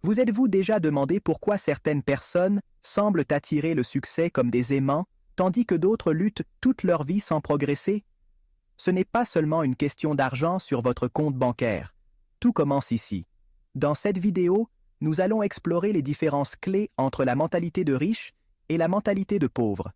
Vous êtes-vous déjà demandé pourquoi certaines personnes semblent attirer le succès comme des aimants, tandis que d'autres luttent toute leur vie sans progresser? Ce n'est pas seulement une question d'argent sur votre compte bancaire. Tout commence ici. Dans cette vidéo, nous allons explorer les différences clés entre la mentalité de riche et la mentalité de pauvre.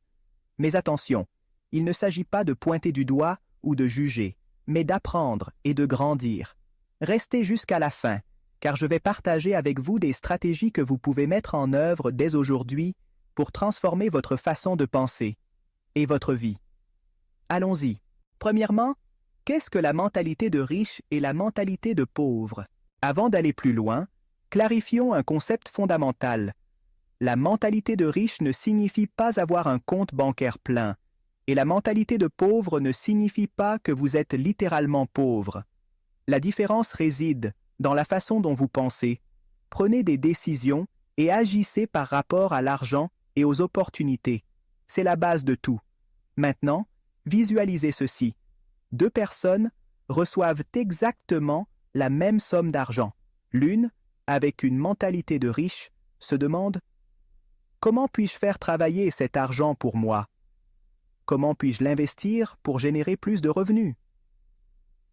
Mais attention, il ne s'agit pas de pointer du doigt ou de juger, mais d'apprendre et de grandir. Restez jusqu'à la fin, car je vais partager avec vous des stratégies que vous pouvez mettre en œuvre dès aujourd'hui pour transformer votre façon de penser et votre vie. Allons-y. Premièrement, qu'est-ce que la mentalité de riche et la mentalité de pauvre? Avant d'aller plus loin, clarifions un concept fondamental. La mentalité de riche ne signifie pas avoir un compte bancaire plein, et la mentalité de pauvre ne signifie pas que vous êtes littéralement pauvre. La différence réside dans la façon dont vous pensez. Prenez des décisions et agissez par rapport à l'argent et aux opportunités. C'est la base de tout. Maintenant, visualisez ceci. Deux personnes reçoivent exactement la même somme d'argent. L'une, avec une mentalité de riche, se demande « Comment puis-je faire travailler cet argent pour moi? Comment puis-je l'investir pour générer plus de revenus ?»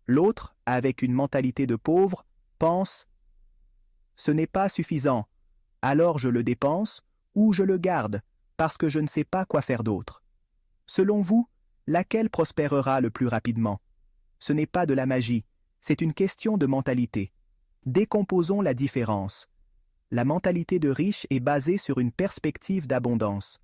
L'autre, avec une mentalité de pauvre, pense « Ce n'est pas suffisant, alors je le dépense ou je le garde parce que je ne sais pas quoi faire d'autre. » Selon vous, laquelle prospérera le plus rapidement? Ce n'est pas de la magie, c'est une question de mentalité. Décomposons la différence. La mentalité de riche est basée sur une perspective d'abondance.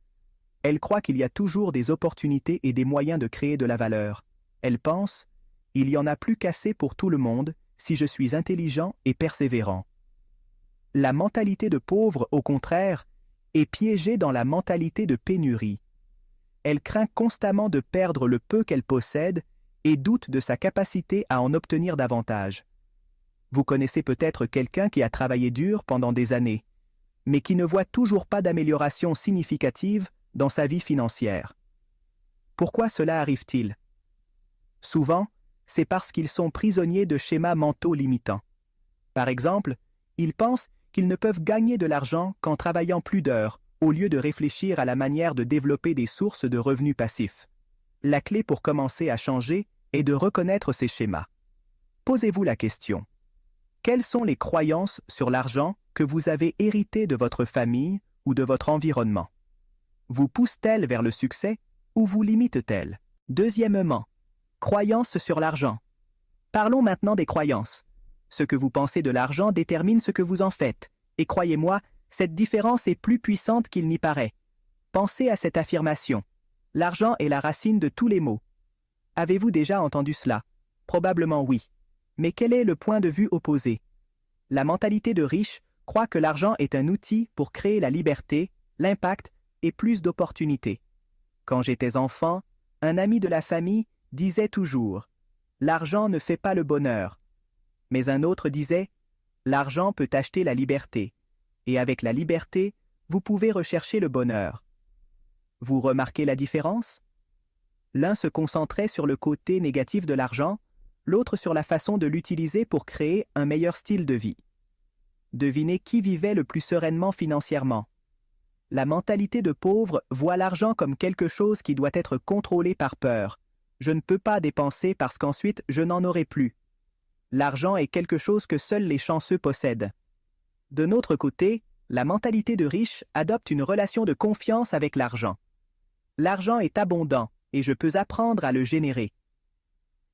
Elle croit qu'il y a toujours des opportunités et des moyens de créer de la valeur. Elle pense « Il y en a plus qu'assez pour tout le monde si je suis intelligent et persévérant. » La mentalité de pauvre, au contraire, est piégée dans la mentalité de pénurie. Elle craint constamment de perdre le peu qu'elle possède et doute de sa capacité à en obtenir davantage. Vous connaissez peut-être quelqu'un qui a travaillé dur pendant des années, mais qui ne voit toujours pas d'amélioration significative dans sa vie financière. Pourquoi cela arrive-t-il? Souvent, c'est parce qu'ils sont prisonniers de schémas mentaux limitants. Par exemple, ils pensent qu'ils ne peuvent gagner de l'argent qu'en travaillant plus d'heures, au lieu de réfléchir à la manière de développer des sources de revenus passifs. La clé pour commencer à changer est de reconnaître ces schémas. Posez-vous la question. Quelles sont les croyances sur l'argent que vous avez héritées de votre famille ou de votre environnement? Vous poussent-elles vers le succès ou vous limitent-elles? Deuxièmement, croyances sur l'argent. Parlons maintenant des croyances. Ce que vous pensez de l'argent détermine ce que vous en faites. Et croyez-moi, cette différence est plus puissante qu'il n'y paraît. Pensez à cette affirmation. L'argent est la racine de tous les maux. Avez-vous déjà entendu cela? Probablement oui. Mais quel est le point de vue opposé? La mentalité de riche croit que l'argent est un outil pour créer la liberté, l'impact et plus d'opportunités. Quand j'étais enfant, un ami de la famille disait toujours « L'argent ne fait pas le bonheur ». Mais un autre disait « L'argent peut acheter la liberté, et avec la liberté, vous pouvez rechercher le bonheur ». Vous remarquez la différence? L'un se concentrait sur le côté négatif de l'argent, l'autre sur la façon de l'utiliser pour créer un meilleur style de vie. Devinez qui vivait le plus sereinement financièrement. La mentalité de pauvre voit l'argent comme quelque chose qui doit être contrôlé par peur. Je ne peux pas dépenser parce qu'ensuite je n'en aurai plus. L'argent est quelque chose que seuls les chanceux possèdent. De notre côté, la mentalité de riche adopte une relation de confiance avec l'argent. L'argent est abondant et je peux apprendre à le générer.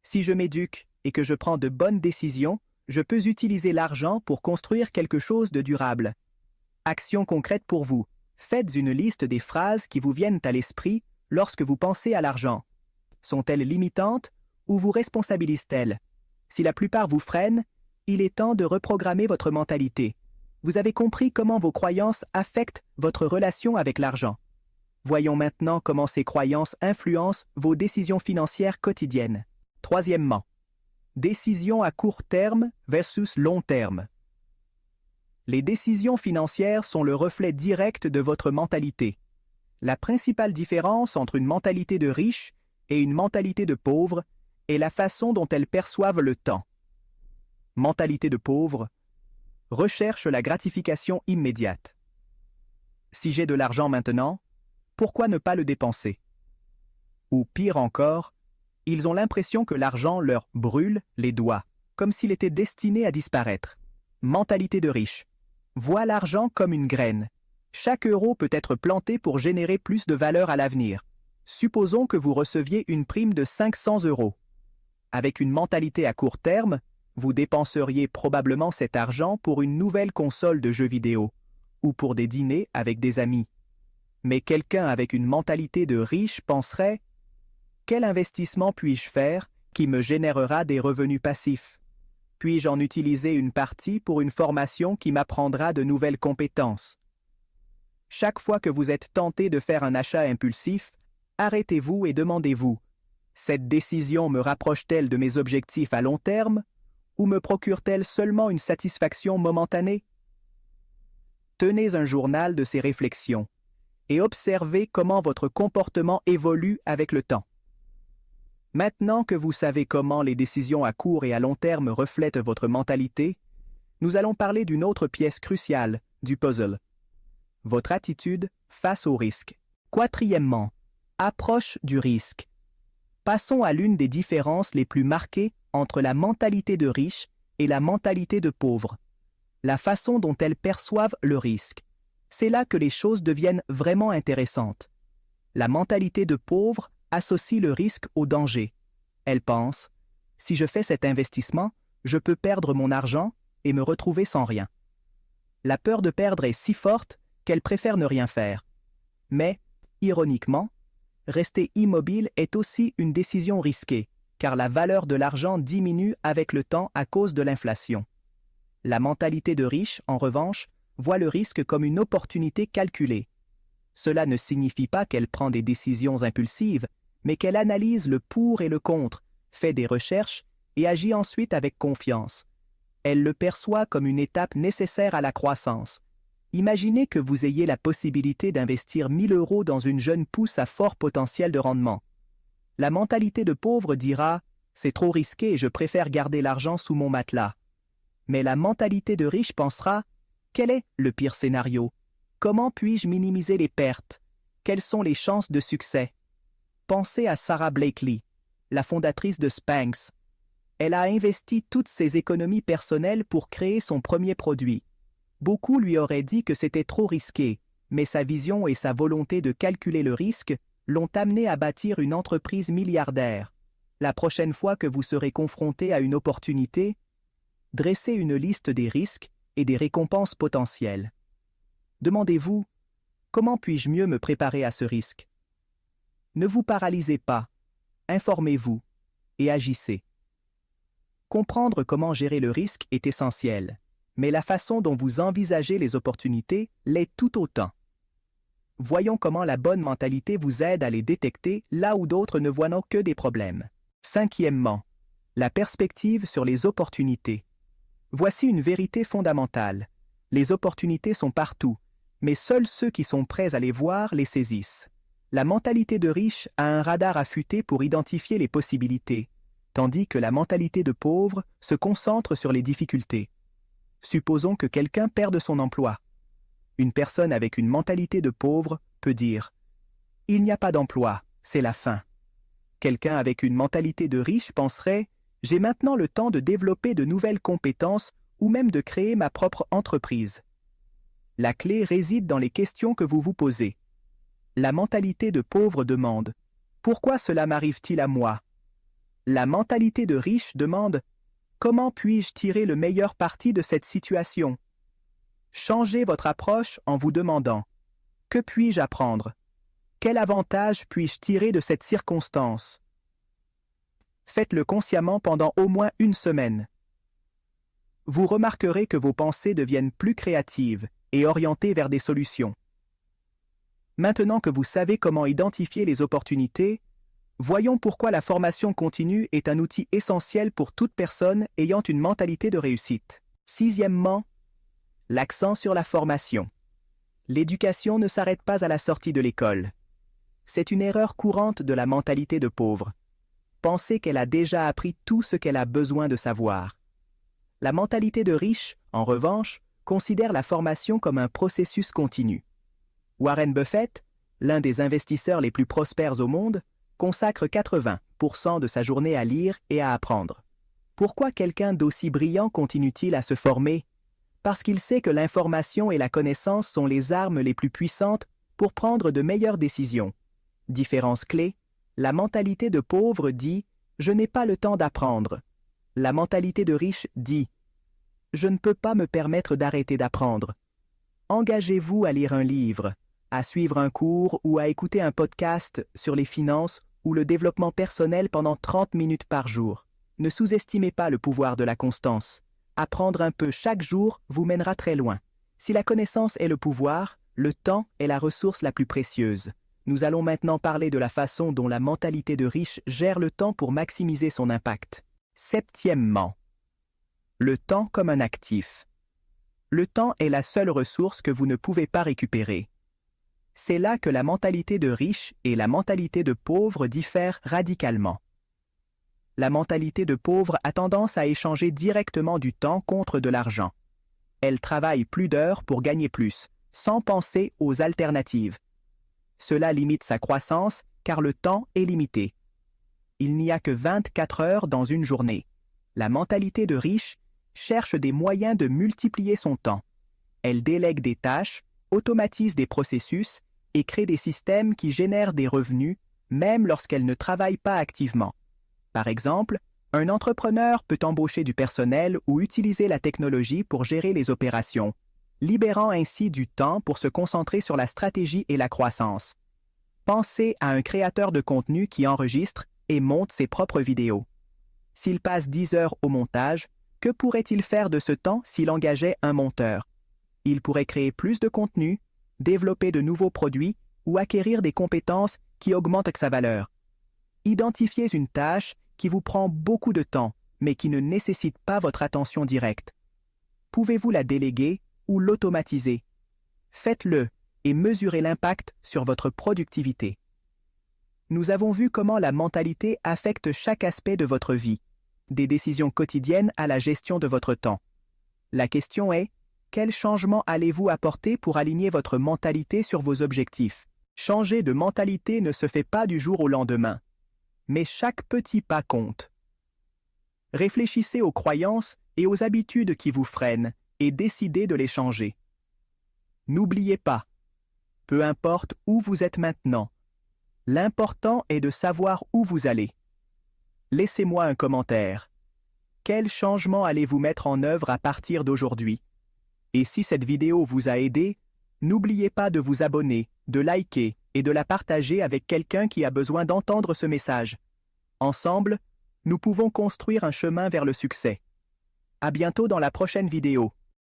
Si je m'éduque et que je prends de bonnes décisions, je peux utiliser l'argent pour construire quelque chose de durable. Action concrète pour vous. Faites une liste des phrases qui vous viennent à l'esprit lorsque vous pensez à l'argent. Sont-elles limitantes ou vous responsabilisent-elles? Si la plupart vous freinent, il est temps de reprogrammer votre mentalité. Vous avez compris comment vos croyances affectent votre relation avec l'argent. Voyons maintenant comment ces croyances influencent vos décisions financières quotidiennes. Troisièmement, décisions à court terme versus long terme. Les décisions financières sont le reflet direct de votre mentalité. La principale différence entre une mentalité de riche et une mentalité de pauvre est la façon dont elles perçoivent le temps. Mentalité de pauvre. recherchent la gratification immédiate. Si j'ai de l'argent maintenant, pourquoi ne pas le dépenser? Ou pire encore, ils ont l'impression que l'argent leur brûle les doigts, comme s'il était destiné à disparaître. Mentalité de riche. Vois l'argent comme une graine. Chaque euro peut être planté pour générer plus de valeur à l'avenir. Supposons que vous receviez une prime de 500 euros. Avec une mentalité à court terme, vous dépenseriez probablement cet argent pour une nouvelle console de jeux vidéo ou pour des dîners avec des amis. Mais quelqu'un avec une mentalité de riche penserait « Quel investissement puis-je faire qui me générera des revenus passifs? Puis-je en utiliser une partie pour une formation qui m'apprendra de nouvelles compétences? » Chaque fois que vous êtes tenté de faire un achat impulsif, arrêtez-vous et demandez-vous « Cette décision me rapproche-t-elle de mes objectifs à long terme ou me procure-t-elle seulement une satisfaction momentanée? » Tenez un journal de ces réflexions et observez comment votre comportement évolue avec le temps. Maintenant que vous savez comment les décisions à court et à long terme reflètent votre mentalité, nous allons parler d'une autre pièce cruciale du puzzle. Votre attitude face au risque. Quatrièmement, approche du risque. Passons à l'une des différences les plus marquées entre la mentalité de riche et la mentalité de pauvre. La façon dont elles perçoivent le risque. C'est là que les choses deviennent vraiment intéressantes. La mentalité de pauvre associe le risque au danger. Elle pense « Si je fais cet investissement, je peux perdre mon argent et me retrouver sans rien. » La peur de perdre est si forte qu'elle préfère ne rien faire. Mais, ironiquement, rester immobile est aussi une décision risquée, car la valeur de l'argent diminue avec le temps à cause de l'inflation. La mentalité de riche, en revanche, voit le risque comme une opportunité calculée. Cela ne signifie pas qu'elle prend des décisions impulsives, mais qu'elle analyse le pour et le contre, fait des recherches et agit ensuite avec confiance. Elle le perçoit comme une étape nécessaire à la croissance. Imaginez que vous ayez la possibilité d'investir 1 000 euros dans une jeune pousse à fort potentiel de rendement. La mentalité de pauvre dira « C'est trop risqué et je préfère garder l'argent sous mon matelas ». Mais la mentalité de riche pensera « Quel est le pire scénario? Comment puis-je minimiser les pertes? Quelles sont les chances de succès ?» Pensez à Sara Blakely, la fondatrice de Spanx. Elle a investi toutes ses économies personnelles pour créer son premier produit. Beaucoup lui auraient dit que c'était trop risqué, mais sa vision et sa volonté de calculer le risque l'ont amenée à bâtir une entreprise milliardaire. La prochaine fois que vous serez confronté à une opportunité, dressez une liste des risques et des récompenses potentielles. Demandez-vous, comment puis-je mieux me préparer à ce risque? Ne vous paralysez pas, informez-vous et agissez. Comprendre comment gérer le risque est essentiel, mais la façon dont vous envisagez les opportunités l'est tout autant. Voyons comment la bonne mentalité vous aide à les détecter là où d'autres ne voient que des problèmes. Cinquièmement, la perspective sur les opportunités. Voici une vérité fondamentale. Les opportunités sont partout, mais seuls ceux qui sont prêts à les voir les saisissent. La mentalité de riche a un radar affûté pour identifier les possibilités, tandis que la mentalité de pauvre se concentre sur les difficultés. Supposons que quelqu'un perde son emploi. Une personne avec une mentalité de pauvre peut dire « Il n'y a pas d'emploi, c'est la fin ». Quelqu'un avec une mentalité de riche penserait « J'ai maintenant le temps de développer de nouvelles compétences ou même de créer ma propre entreprise ». La clé réside dans les questions que vous vous posez. La mentalité de pauvre demande « Pourquoi cela m'arrive-t-il à moi ?» La mentalité de riche demande « Comment puis-je tirer le meilleur parti de cette situation ?» Changez votre approche en vous demandant « Que puis-je apprendre? Quel avantage puis-je tirer de cette circonstance ?» Faites-le consciemment pendant au moins une semaine. Vous remarquerez que vos pensées deviennent plus créatives et orientées vers des solutions. Maintenant que vous savez comment identifier les opportunités, voyons pourquoi la formation continue est un outil essentiel pour toute personne ayant une mentalité de réussite. Sixièmement, l'accent sur la formation. L'éducation ne s'arrête pas à la sortie de l'école. C'est une erreur courante de la mentalité de pauvre. Penser qu'elle a déjà appris tout ce qu'elle a besoin de savoir. La mentalité de riche, en revanche, considère la formation comme un processus continu. Warren Buffett, l'un des investisseurs les plus prospères au monde, consacre 80% de sa journée à lire et à apprendre. Pourquoi quelqu'un d'aussi brillant continue-t-il à se former? Parce qu'il sait que l'information et la connaissance sont les armes les plus puissantes pour prendre de meilleures décisions. Différence clé, la mentalité de pauvre dit « Je n'ai pas le temps d'apprendre ». La mentalité de riche dit « Je ne peux pas me permettre d'arrêter d'apprendre ». Engagez-vous à lire un livre, à suivre un cours ou à écouter un podcast sur les finances ou le développement personnel pendant 30 minutes par jour. Ne sous-estimez pas le pouvoir de la constance. Apprendre un peu chaque jour vous mènera très loin. Si la connaissance est le pouvoir, le temps est la ressource la plus précieuse. Nous allons maintenant parler de la façon dont la mentalité de riche gère le temps pour maximiser son impact. Septièmement, le temps comme un actif. Le temps est la seule ressource que vous ne pouvez pas récupérer. C'est là que la mentalité de riche et la mentalité de pauvre diffèrent radicalement. La mentalité de pauvre a tendance à échanger directement du temps contre de l'argent. Elle travaille plus d'heures pour gagner plus, sans penser aux alternatives. Cela limite sa croissance car le temps est limité. Il n'y a que 24 heures dans une journée. La mentalité de riche cherche des moyens de multiplier son temps. Elle délègue des tâches, automatise des processus et crée des systèmes qui génèrent des revenus, même lorsqu'elle ne travaille pas activement. Par exemple, un entrepreneur peut embaucher du personnel ou utiliser la technologie pour gérer les opérations, libérant ainsi du temps pour se concentrer sur la stratégie et la croissance. Pensez à un créateur de contenu qui enregistre et monte ses propres vidéos. S'il passe 10 heures au montage, que pourrait-il faire de ce temps s'il engageait un monteur? Il pourrait créer plus de contenu, développer de nouveaux produits ou acquérir des compétences qui augmentent sa valeur. Identifiez une tâche qui vous prend beaucoup de temps, mais qui ne nécessite pas votre attention directe. Pouvez-vous la déléguer ou l'automatiser? Faites-le et mesurez l'impact sur votre productivité. Nous avons vu comment la mentalité affecte chaque aspect de votre vie, des décisions quotidiennes à la gestion de votre temps. La question est, quel changement allez-vous apporter pour aligner votre mentalité sur vos objectifs? Changer de mentalité ne se fait pas du jour au lendemain, mais chaque petit pas compte. Réfléchissez aux croyances et aux habitudes qui vous freinent et décidez de les changer. N'oubliez pas, peu importe où vous êtes maintenant, l'important est de savoir où vous allez. Laissez-moi un commentaire. Quel changement allez-vous mettre en œuvre à partir d'aujourd'hui? Et si cette vidéo vous a aidé, n'oubliez pas de vous abonner, de liker et de la partager avec quelqu'un qui a besoin d'entendre ce message. Ensemble, nous pouvons construire un chemin vers le succès. À bientôt dans la prochaine vidéo.